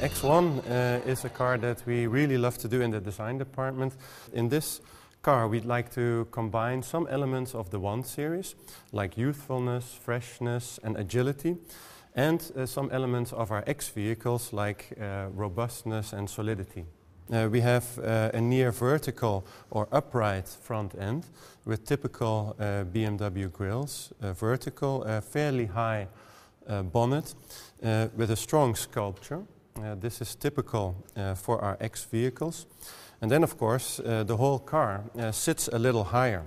X1 is a car that we really love to do in the design department. In this car we'd like to combine some elements of the 1 series, like youthfulness, freshness and agility, and some elements of our X vehicles like robustness and solidity. We have a near vertical or upright front end with typical BMW grills, vertical, fairly high bonnet with a strong sculpture. This is typical for our X vehicles. And then of course the whole car sits a little higher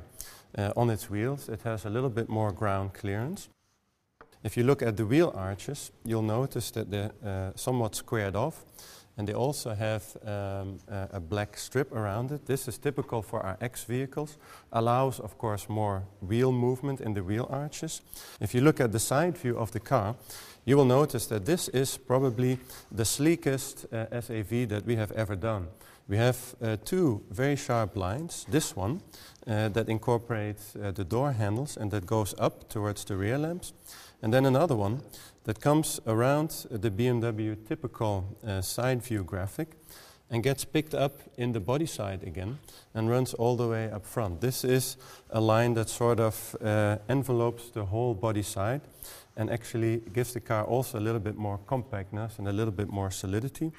on its wheels. It has a little bit more ground clearance. If you look at the wheel arches, you'll notice that they're somewhat squared off, and they also have a black strip around it. This is typical for our X vehicles, allows of course more wheel movement in the wheel arches. If you look at the side view of the car, you will notice that this is probably the sleekest SAV that we have ever done. We have 2 very sharp lines, this one that incorporates the door handles and that goes up towards the rear lamps, and then another one that comes around the BMW typical side view graphic and gets picked up in the body side again and runs all the way up front. This is a line that sort of envelopes the whole body side and actually gives the car also a little bit more compactness and a little bit more solidity,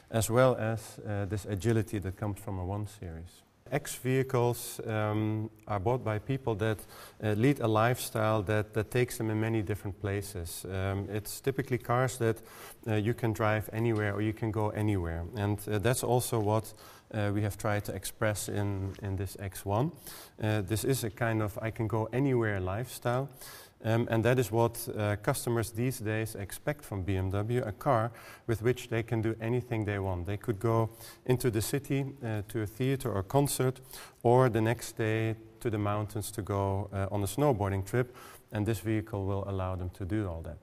as well as this agility that comes from a 1 series. X vehicles are bought by people that lead a lifestyle that takes them in many different places. It's typically cars that you can drive anywhere or you can go anywhere, and that's also what we have tried to express in this X1. This is a kind of I can go anywhere lifestyle. And that is what customers these days expect from BMW, a car with which they can do anything they want. They could go into the city to a theater or concert, or the next day to the mountains to go on a snowboarding trip, and this vehicle will allow them to do all that.